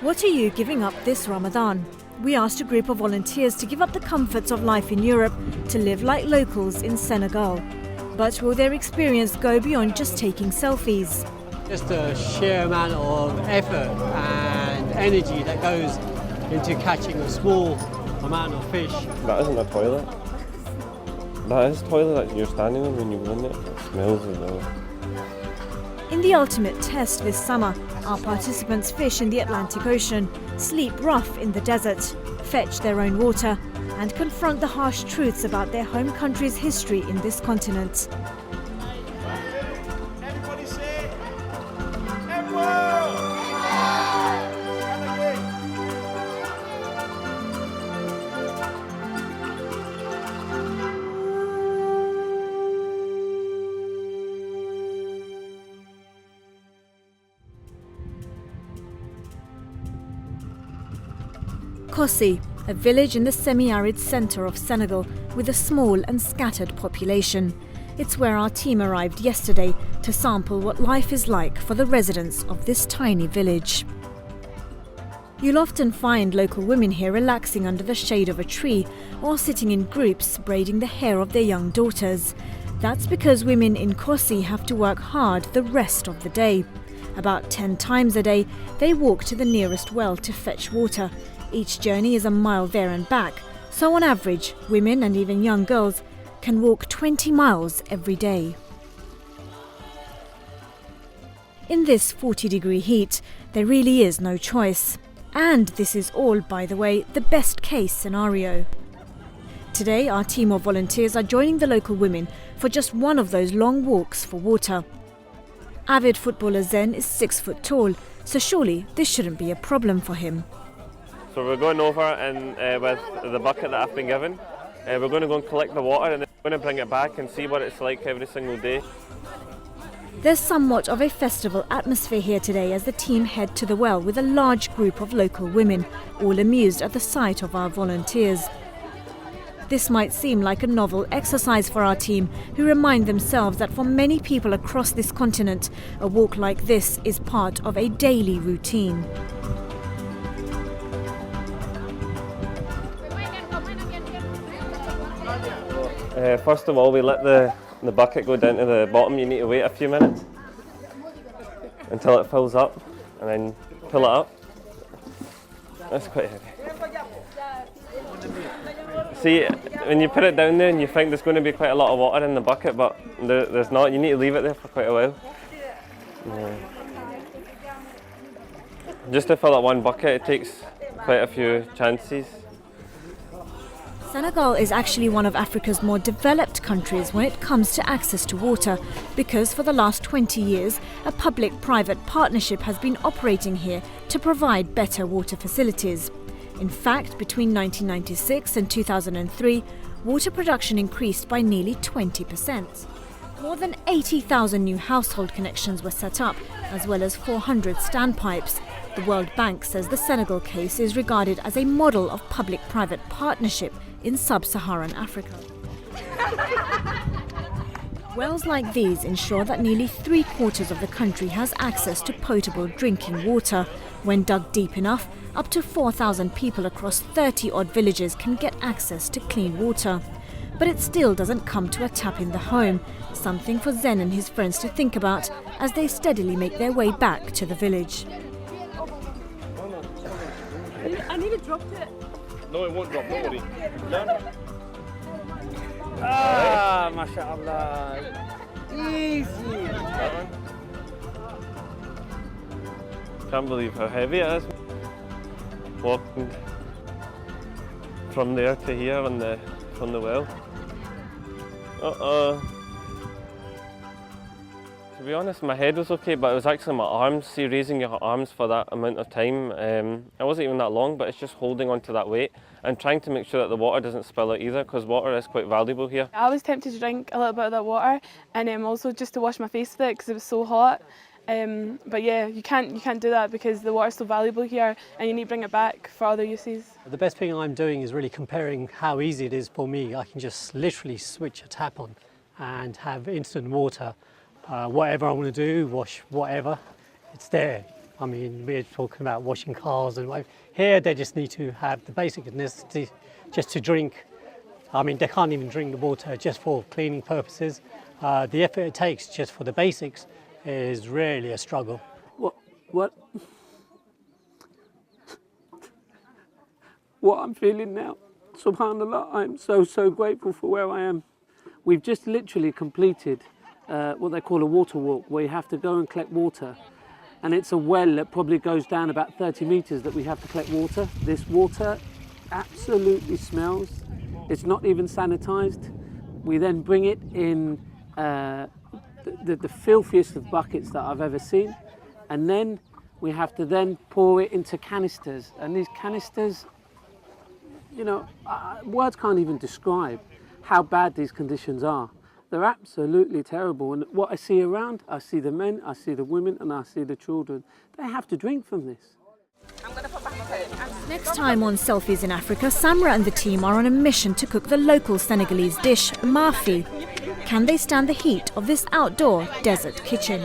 What are you giving up this Ramadan? We asked a group of volunteers to give up the comforts of life in Europe to live like locals in Senegal. But will their experience go beyond just taking selfies? Just the sheer amount of effort and energy that goes into catching a small amount of fish. That isn't a toilet. That is a toilet that you're standing in when you go in it. It smells as well. In the ultimate test this summer, our participants fish in the Atlantic Ocean, sleep rough in the desert, fetch their own water, and confront the harsh truths about their home country's history in this continent. Everybody say, Everyone! Kossi, a village in the semi-arid centre of Senegal with a small and scattered population. It's where our team arrived yesterday to sample what life is like for the residents of this tiny village. You'll often find local women here relaxing under the shade of a tree or sitting in groups braiding the hair of their young daughters. That's because women in Kossi have to work hard the rest of the day. About 10 times a day, they walk to the nearest well to fetch water. Each journey is a mile there and back, so on average, women and even young girls can walk 20 miles every day. In this 40-degree heat, there really is no choice. And this is all, by the way, the best-case scenario. Today, our team of volunteers are joining the local women for just one of those long walks for water. Avid footballer Zen is 6 foot tall, so surely this shouldn't be a problem for him. So we're going over and with the bucket that I've been given. We're going to go and collect the water and then we're going to bring it back and see what it's like every single day. There's somewhat of a festival atmosphere here today as the team head to the well with a large group of local women, all amused at the sight of our volunteers. This might seem like a novel exercise for our team, who remind themselves that for many people across this continent, a walk like this is part of a daily routine. First of all, we let the bucket go down to the bottom. You need to wait a few minutes until it fills up and then pull it up. That's quite heavy. See, when you put it down there and you think there's going to be quite a lot of water in the bucket, but there's not. You need to leave it there for quite a while. Yeah. Just to fill up one bucket, it takes quite a few chances. Senegal is actually one of Africa's more developed countries when it comes to access to water, because for the last 20 years, a public-private partnership has been operating here to provide better water facilities. In fact, between 1996 and 2003, water production increased by nearly 20%. More than 80,000 new household connections were set up, as well as 400 standpipes. The World Bank says the Senegal case is regarded as a model of public-private partnership in sub-Saharan Africa. Wells like these ensure that nearly 3/4 of the country has access to potable drinking water. When dug deep enough, up to 4,000 people across 30-odd villages can get access to clean water. But it still doesn't come to a tap in the home, something for Zen and his friends to think about as they steadily make their way back to the village. I need to drop it. No, it won't drop, don't worry. Ah, mashallah. Easy. Can't believe how heavy it is. Walking from there to here from the well. To be honest, my head was okay, but it was actually my arms. See, raising your arms for that amount of time, it wasn't even that long, but it's just holding on to that weight and trying to make sure that the water doesn't spill out either, because water is quite valuable here. I was tempted to drink a little bit of that water, and also just to wash my face with it because it was so hot. But yeah, you can't do that because the water's so valuable here, and you need to bring it back for other uses. The best thing I'm doing is really comparing how easy it is for me. I can just literally switch a tap on and have instant water. Whatever I want to do, wash whatever, it's there. I mean, we're talking about washing cars and whatever. Here they just need to have the basic necessities just to drink. I mean, they can't even drink the water just for cleaning purposes. The effort it takes just for the basics is really a struggle. What I'm feeling now, subhanallah, I'm so grateful for where I am. We've just literally completed what they call a water walk, where you have to go and collect water. And it's a well that probably goes down about 30 metres that we have to collect water. This water absolutely smells. It's not even sanitised. We then bring it in the filthiest of buckets that I've ever seen. And then we have to then pour it into canisters. And these canisters, you know, words can't even describe how bad these conditions are. They're absolutely terrible. And what I see around, I see the men, I see the women, and I see the children. They have to drink from this. Next time on Selfies in Africa, Samra and the team are on a mission to cook the local Senegalese dish, mafi. Can they stand the heat of this outdoor desert kitchen?